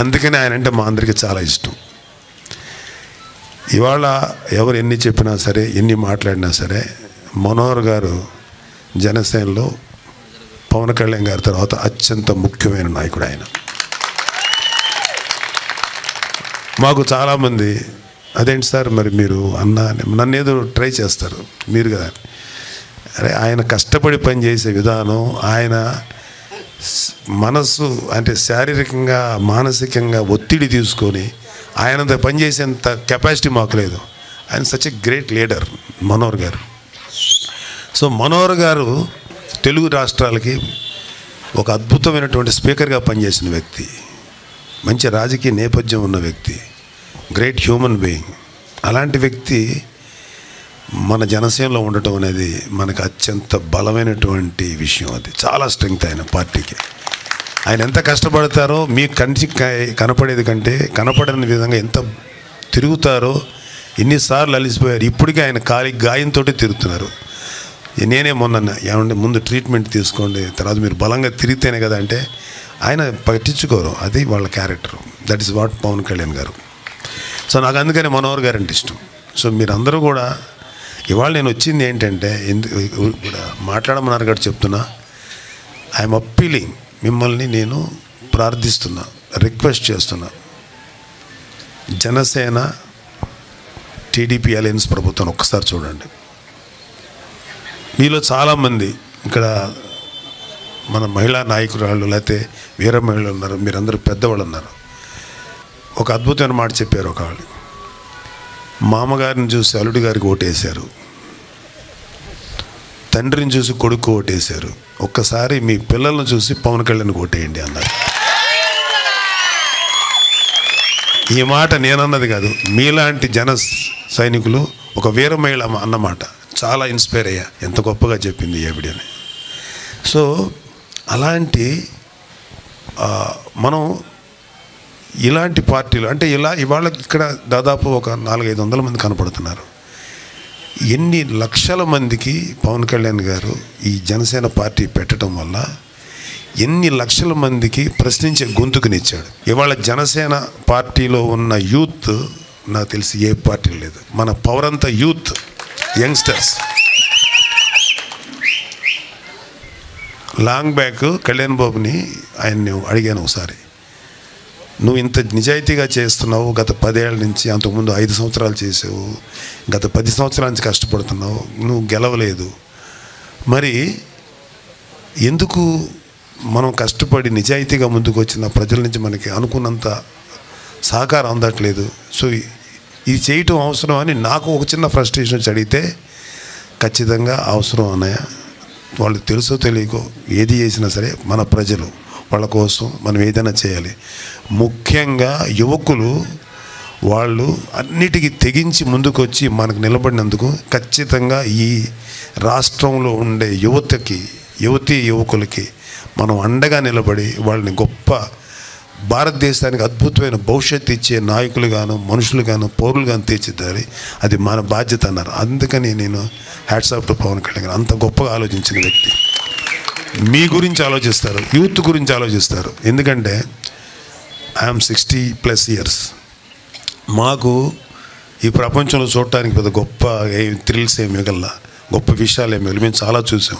అందుకని ఆయన అంటే మా అందరికీ చాలా ఇష్టం. ఇవాళ ఎవరు ఎన్ని చెప్పినా సరే, ఎన్ని మాట్లాడినా సరే, మనోహర్ గారు జనసేనలో పవన్ కళ్యాణ్ గారి తర్వాత అత్యంత ముఖ్యమైన నాయకుడు ఆయన. మాకు చాలామంది అదేంటి సార్ మరి మీరు నన్ను ఏదో ట్రై చేస్తారు మీరు కదా. అరే ఆయన కష్టపడి పనిచేసే విధానం, ఆయన మనసు అంటే శారీరకంగా మానసికంగా ఒత్తిడి తీసుకొని ఆయనంత పనిచేసేంత కెపాసిటీ మాకు లేదు. ఆయన such a great leader Manohar గారు. సో మనోహర్ గారు తెలుగు రాష్ట్రాలకి ఒక అద్భుతమైనటువంటి స్పీకర్గా పనిచేసిన వ్యక్తి, మంచి రాజకీయ నేపథ్యం ఉన్న వ్యక్తి, గ్రేట్ హ్యూమన్ బీయింగ్. అలాంటి వ్యక్తి మన జనసేనలో ఉండటం అనేది మనకు అత్యంత బలమైనటువంటి విషయం. అది చాలా స్ట్రెంగ్త్ ఆయన పార్టీకి. ఆయన ఎంత కష్టపడతారో మీకు కంటికి కనపడేది కంటే కనపడని విధంగా ఎంత తిరుగుతారో, ఎన్నిసార్లు అలిసిపోయారు. ఇప్పటికీ ఆయన కాలి గాయంతో తిరుగుతున్నారు. నేనే మొన్న ఏమంటే ముందు ట్రీట్మెంట్ తీసుకోండి, తర్వాత మీరు బలంగా తిరిగితేనే కదా అంటే ఆయన పట్టించుకోరు. అది వాళ్ళ character. That is what Pawan Kalyan garu. So నాకు అందుకని మనోహర్ గారు అంటే ఇష్టం. సో మీరందరూ కూడా ఇవాళ నేను వచ్చింది ఏంటంటే కూడా మాట్లాడమన్నారు కాబట్టి చెప్తున్నా. ఐఎమ్ అప్పీలింగ్, మిమ్మల్ని నేను ప్రార్థిస్తున్నా, రిక్వెస్ట్ చేస్తున్నా. జనసేన టీడీపీ అలయన్స్ ప్రభుత్వం ఒక్కసారి చూడండి. మీలో చాలామంది ఇక్కడ మన మహిళా నాయకురాళ్ళు లేకపోతే వీర మహిళలు ఉన్నారు, మీరందరూ పెద్దవాళ్ళు ఉన్నారు. ఒక అద్భుతమైన మాట చెప్పారు ఒకళ్ళు. మామగారిని చూసి అల్లుడి గారికి ఓటేశారు, తండ్రిని చూసి కొడుకు ఓటేశారు, ఒక్కసారి మీ పిల్లలను చూసి పవన్ కళ్యాణ్కి ఓటేయండి అన్నారు. ఈ మాట నేనన్నది కాదు, మీలాంటి జన సైనికులు ఒక వీర మహిళ అన్నమాట. చాలా ఇన్స్పైర్ అయ్యా, ఎంత గొప్పగా చెప్పింది ఏబిడని. సో అలాంటి మనం ఇలాంటి పార్టీలు అంటే ఇవాళ ఇక్కడ దాదాపు ఒక 400-500 మంది కనపడుతున్నారు. ఎన్ని లక్షల మందికి పవన్ కళ్యాణ్ గారు ఈ జనసేన పార్టీ పెట్టడం వల్ల ఎన్ని లక్షల మందికి ప్రశ్నించే గొంతుకునిచ్చాడు. ఇవాళ జనసేన పార్టీలో ఉన్న యూత్ నాకు తెలిసి ఏ పార్టీ లేదు. మన పవర్ అంతా youth, youngsters. Long back Kalyan బాబుని ఆయన్ని అడిగాను ఒకసారి, నువ్వు ఇంత నిజాయితీగా చేస్తున్నావు, గత 10 ఏళ్ళ నుంచి, అంతకుముందు 5 సంవత్సరాలు చేసావు, గత 10 సంవత్సరాల నుంచి కష్టపడుతున్నావు, నువ్వు గెలవలేదు, మరి ఎందుకు మనం కష్టపడి నిజాయితీగా ముందుకు వచ్చిన ప్రజల నుంచి మనకి అనుకున్నంత సహకారం అందట్లేదు, సో ఇది చేయటం అవసరం అని నాకు ఒక చిన్న ఫ్రస్ట్రేషన్ వచ్చి అడిగితే, ఖచ్చితంగా అవసరం అన్నయ్య, వాళ్ళు తెలుసో తెలియకో ఏది చేసినా సరే మన ప్రజలు వాళ్ళ కోసం మనం ఏదైనా చేయాలి. ముఖ్యంగా యువకులు వాళ్ళు అన్నిటికీ తెగించి ముందుకు వచ్చి మనకు నిలబడినందుకు ఖచ్చితంగా ఈ రాష్ట్రంలో ఉండే యువకులకి మనం అండగా నిలబడి వాళ్ళని గొప్ప భారతదేశానికి అద్భుతమైన భవిష్యత్తు ఇచ్చే నాయకులుగాను, మనుషులుగాను, పౌరులుగాను తీర్చిదిద్దాలి. అది మన బాధ్యత అన్నారు. అందుకని నేను hats off to Pawan Kalyan garu. అంత గొప్పగా ఆలోచించిన వ్యక్తి. మీ గురించి ఆలోచిస్తారు, యూత్ గురించి ఆలోచిస్తారు. ఎందుకంటే ఐఎమ్ 60+ ఇయర్స్. మాకు ఈ ప్రపంచంలో చూడటానికి పెద్ద గొప్ప థ్రిల్స్ ఏమి మిగల్లా, గొప్ప విషయాలు ఏమి మిగలి. మేము చాలా చూసాం,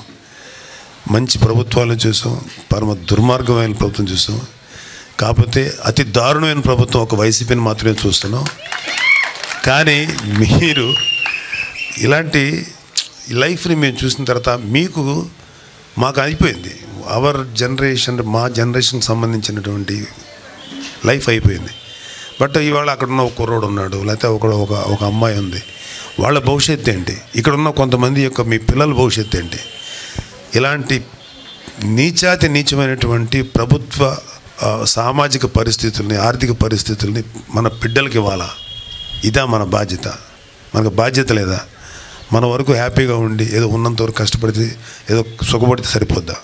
మంచి ప్రభుత్వాలు చూసాం, పరమ దుర్మార్గమైన ప్రభుత్వం చూసాం. కాకపోతే అతి దారుణమైన ప్రభుత్వం ఒక వైసీపీని మాత్రమే చూస్తున్నాం. కానీ మీరు ఇలాంటి లైఫ్ని మేము చూసిన తర్వాత మాకు అయిపోయింది. అవర్ జనరేషన్, మా జనరేషన్కి సంబంధించినటువంటి లైఫ్ అయిపోయింది. బట్ ఇవాళ అక్కడున్న ఒక కుర్రోడు ఉన్నాడు, లేకపోతే ఒక అమ్మాయి ఉంది, వాళ్ళ భవిష్యత్తు ఏంటి? ఇక్కడున్న కొంతమంది యొక్క మీ పిల్లల భవిష్యత్తు ఏంటి? ఇలాంటి నీచమైనటువంటి ప్రభుత్వ సామాజిక పరిస్థితుల్ని, ఆర్థిక పరిస్థితుల్ని మన బిడ్డలకి ఇవ్వాలా? ఇదా మన బాధ్యత? మనకు బాధ్యత లేదా? మన వరకు హ్యాపీగా ఉండి ఏదో ఉన్నంత వరకు కష్టపడితే ఏదో సుఖపడితే సరిపోద్దా?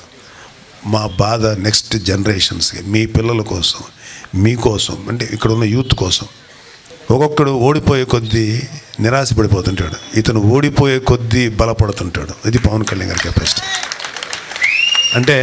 మా బాధ నెక్స్ట్ జనరేషన్స్కి, మీ పిల్లల కోసం, మీకోసం, అంటే ఇక్కడ ఉన్న యూత్ కోసం. ఒక్కొక్కడు ఓడిపోయే కొద్దీ నిరాశపడిపోతుంటాడు, ఇతను ఓడిపోయే కొద్దీ బలపడుతుంటాడు. ఇది పవన్ కళ్యాణ్ గారి కెపాసిటీ. అంటే